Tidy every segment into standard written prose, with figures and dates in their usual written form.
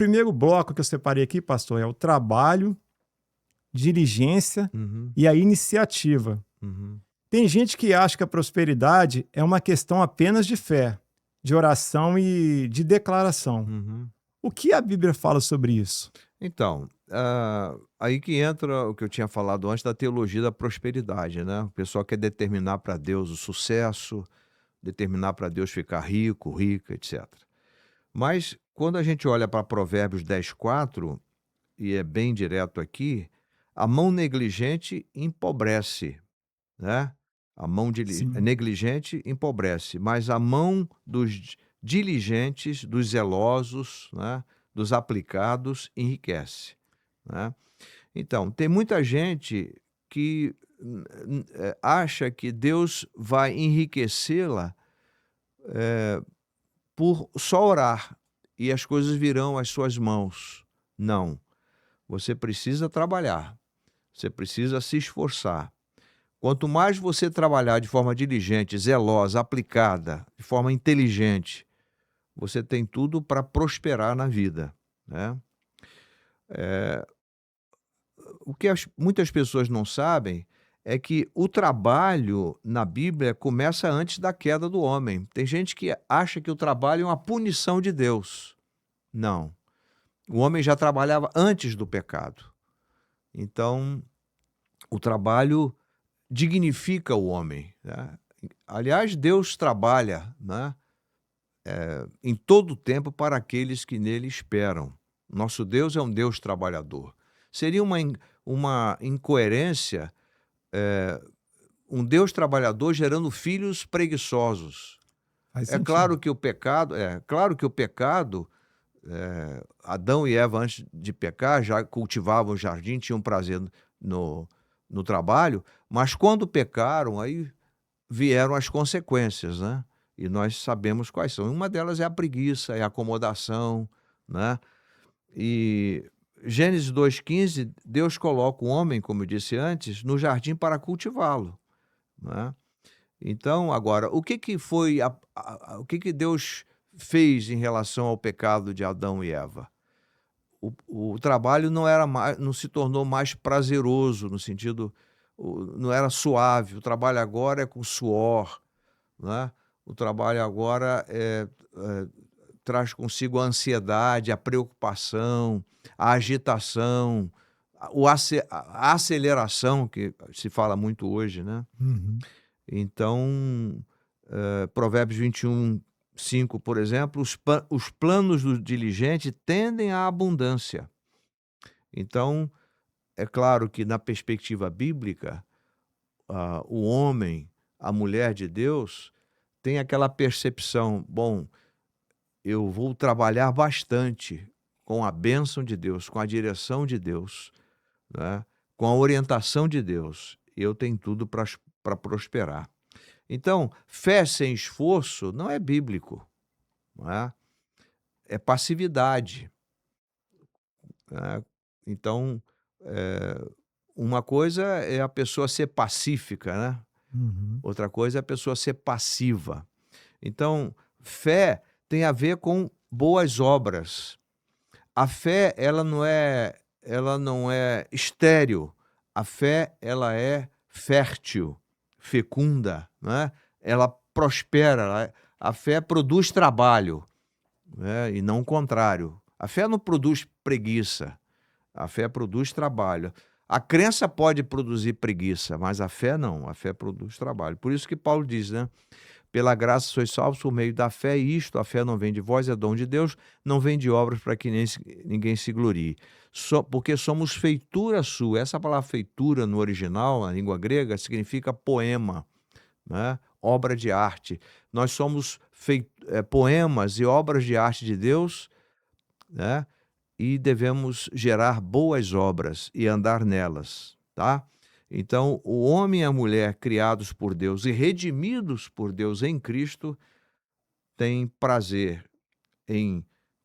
primeiro bloco que eu separei aqui, pastor, é o trabalho, diligência Uhum, e a iniciativa. uhum. Tem gente que acha que a prosperidade é uma questão apenas de fé, de oração e de declaração. Uhum. O que a Bíblia fala sobre isso? Então, aí que entra o que eu tinha falado antes da teologia da prosperidade, né? O pessoal quer determinar para Deus o sucesso, determinar para Deus ficar rico, rica, etc. Mas quando a gente olha para Provérbios 10:4, e é bem direto aqui, a mão negligente empobrece, né? A mão Sim. negligente empobrece, mas a mão dos diligentes, dos zelosos, né, dos aplicados, enriquece, né? Então, tem muita gente que acha que Deus vai enriquecê-la por só orar e as coisas virão às suas mãos. Não, você precisa trabalhar, você precisa se esforçar. Quanto mais você trabalhar de forma diligente, zelosa, aplicada, de forma inteligente, você tem tudo para prosperar na vida, né? O que muitas pessoas não sabem é que o trabalho na Bíblia começa antes da queda do homem. Tem gente que acha que o trabalho é uma punição de Deus. Não. O homem já trabalhava antes do pecado. Então, o trabalho dignifica o homem, né? Aliás, Deus trabalha, né, em todo o tempo para aqueles que nele esperam. Nosso Deus é um Deus trabalhador. Seria uma incoerência, um Deus trabalhador gerando filhos preguiçosos. Faz É claro sentido. que o pecado, Adão e Eva, antes de pecar, já cultivavam o jardim, tinham prazer no, no trabalho, mas quando pecaram, aí vieram as consequências, né? E nós sabemos quais são. Uma delas é a preguiça, é a acomodação, né? E Gênesis 2,15, Deus coloca o homem, como eu disse antes, no jardim para cultivá-lo, né? Então, agora, o que que foi o que que Deus fez em relação ao pecado de Adão e Eva? O trabalho não se tornou mais prazeroso, no sentido, não era suave. O trabalho agora é com suor, né? O trabalho agora traz consigo a ansiedade, a preocupação, a agitação, a aceleração, que se fala muito hoje, né? Uhum. Então, Provérbios 21:5, por exemplo, os planos do diligente tendem à abundância. Então, é claro que na perspectiva bíblica, o homem, a mulher de Deus, tem aquela percepção: bom, eu vou trabalhar bastante com a bênção de Deus, com a direção de Deus, né, com a orientação de Deus, eu tenho tudo para prosperar. Então, fé sem esforço não é bíblico, não é? É passividade, né? Então, eh, uma coisa é a pessoa ser pacífica, né? Uhum. Outra coisa é a pessoa ser passiva. Então, fé tem a ver com boas obras. A fé, ela não é estéril. A fé, ela é fértil, fecunda, né? Ela prospera, a fé produz trabalho, né, e não o contrário. A fé não produz preguiça, a fé produz trabalho. A crença pode produzir preguiça, mas a fé não, a fé produz trabalho. Por isso que Paulo diz, né? Pela graça sois salvos por meio da fé, e isto, a fé não vem de vós, é dom de Deus, não vem de obras para que ninguém se glorie. Porque somos feitura sua. Essa palavra feitura no original, na língua grega, significa poema, né? Obra de arte. Nós somos poemas e obras de arte de Deus, né? E devemos gerar boas obras e andar nelas, tá? Então, o homem e a mulher criados por Deus e redimidos por Deus em Cristo têm prazer em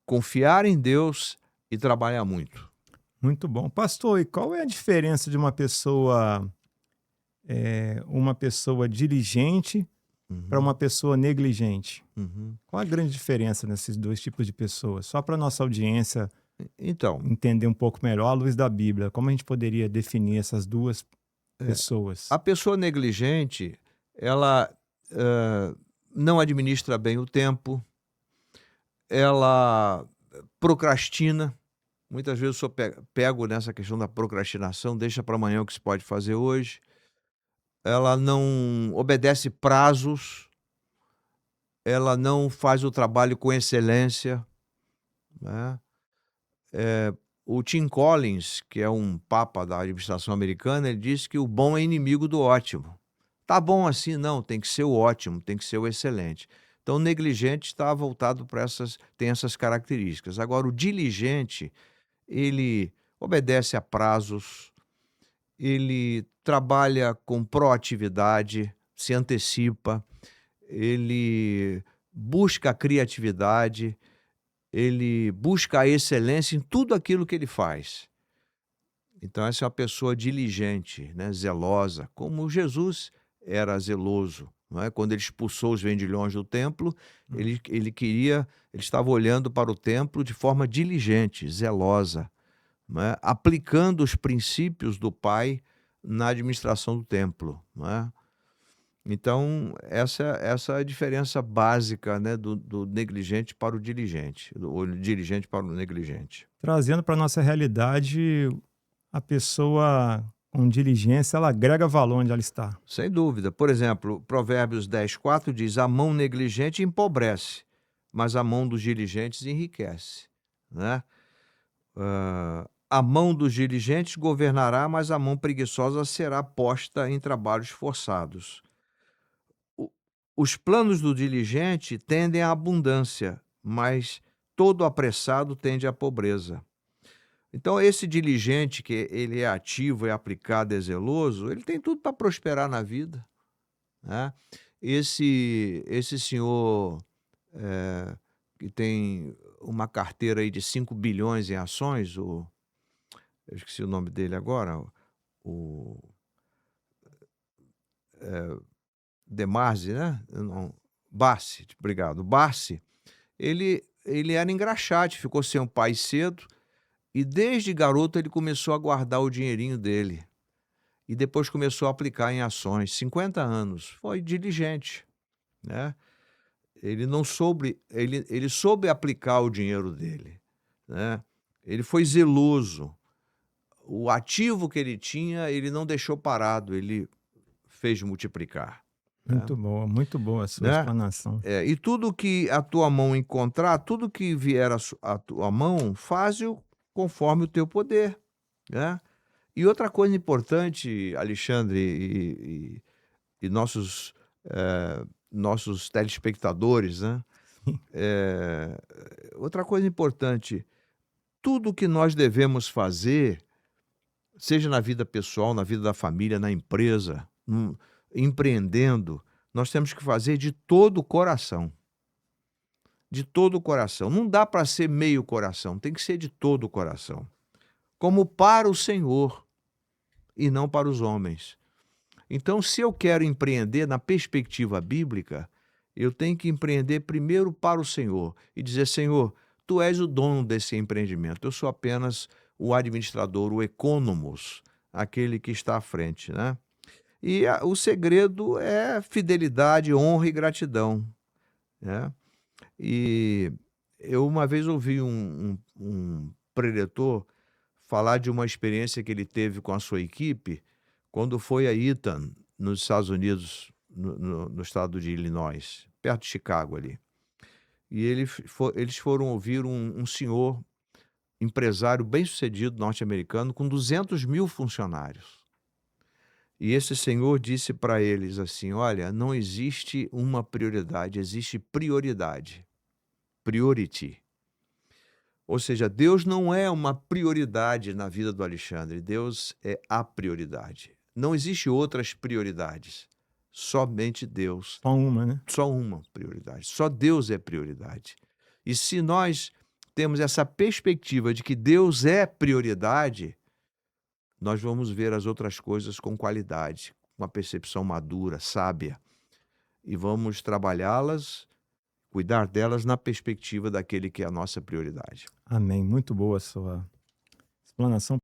confiar em Deus e trabalhar muito. Muito bom. Pastor, e qual é a diferença de uma pessoa diligente para Uhum, uma pessoa negligente? uhum. Qual a grande diferença nesses dois tipos de pessoas? Só para nossa audiência Então, entender um pouco melhor à luz da Bíblia. Como a gente poderia definir essas duas pessoas? a pessoa negligente, ela não administra bem o tempo, ela procrastina. Muitas vezes eu sou pego nessa questão da procrastinação, deixa para amanhã o que se pode fazer hoje. Ela não obedece prazos, ela não faz o trabalho com excelência, né. O Tim Collins, que é um papa da administração americana, ele disse que o bom é inimigo do ótimo. Tá bom assim? Não, tem que ser o ótimo, tem que ser o excelente. Então, o negligente está voltado para tem essas características. Agora, o diligente, ele obedece a prazos, ele trabalha com proatividade, se antecipa, ele busca a criatividade, ele busca a excelência em tudo aquilo que ele faz. Então essa é uma pessoa diligente, né, zelosa, como Jesus era zeloso, não é? Quando ele expulsou os vendilhões do templo, Hum. ele estava olhando para o templo de forma diligente, zelosa, não é? Aplicando os princípios do Pai na administração do templo, não é? Então essa é a diferença básica, né, do negligente para o diligente, o diligente para o negligente. Trazendo para a nossa realidade, a pessoa com diligência, ela agrega valor onde ela está. Sem dúvida. Por exemplo, Provérbios 10:4 diz: "A mão negligente empobrece, mas a mão dos diligentes enriquece", né. A mão dos diligentes governará, mas a mão preguiçosa será posta em trabalhos forçados. O Os planos do diligente tendem à abundância, mas todo apressado tende à pobreza. Então esse diligente que ele é ativo, é aplicado, é zeloso, ele tem tudo para prosperar na vida, né. Esse senhor, que tem uma carteira aí de 5 bilhões em ações, eu esqueci o nome dele agora, o Demarzi, né, eu não Barsi, obrigado. Barsi, ele era engraxate, ficou sem o pai cedo e desde garoto ele começou a guardar o dinheirinho dele e depois começou a aplicar em ações, 50 anos, foi diligente, né. Ele soube aplicar o dinheiro dele, né. Ele foi zeloso, o ativo que ele tinha, ele não deixou parado, ele fez multiplicar, né. Muito boa a sua Né. explanação. E tudo que a tua mão encontrar, tudo que vier à tua mão, faze-o conforme o teu poder, né. E outra coisa importante, Alexandre e nossos telespectadores, né, eh, outra coisa importante, tudo que nós devemos fazer, seja na vida pessoal, na vida da família, na empresa, empreendendo, nós temos que fazer de todo o coração. De todo o coração. Não dá para ser meio coração, tem que ser de todo o coração. Como para o Senhor e não para os homens. Então, se eu quero empreender na perspectiva bíblica, eu tenho que empreender primeiro para o Senhor e dizer: Senhor, tu és o dono desse empreendimento, eu sou apenas o administrador, o economos, aquele que está à frente, né? E o segredo é fidelidade, honra e gratidão, né? E eu uma vez ouvi um preletor falar de uma experiência que ele teve com a sua equipe, quando foi a Eaton, nos Estados Unidos, no estado de Illinois, perto de Chicago ali. E eles foram ouvir um senhor, empresário bem-sucedido norte-americano, com 200.000 funcionários. E esse senhor disse para eles assim: "Olha, não existe uma prioridade, existe prioridade. Priority." Ou seja, Deus não é uma prioridade na vida do Alexandre, Deus é a prioridade. Não existe outras prioridades, somente Deus, Só uma, né? só uma prioridade, só Deus é prioridade. E se nós temos essa perspectiva de que Deus é prioridade, nós vamos ver as outras coisas com qualidade, com uma percepção madura, sábia, e vamos trabalhá-las cuidar delas na perspectiva daquele que é a nossa prioridade. Amém. Muito boa a sua explanação.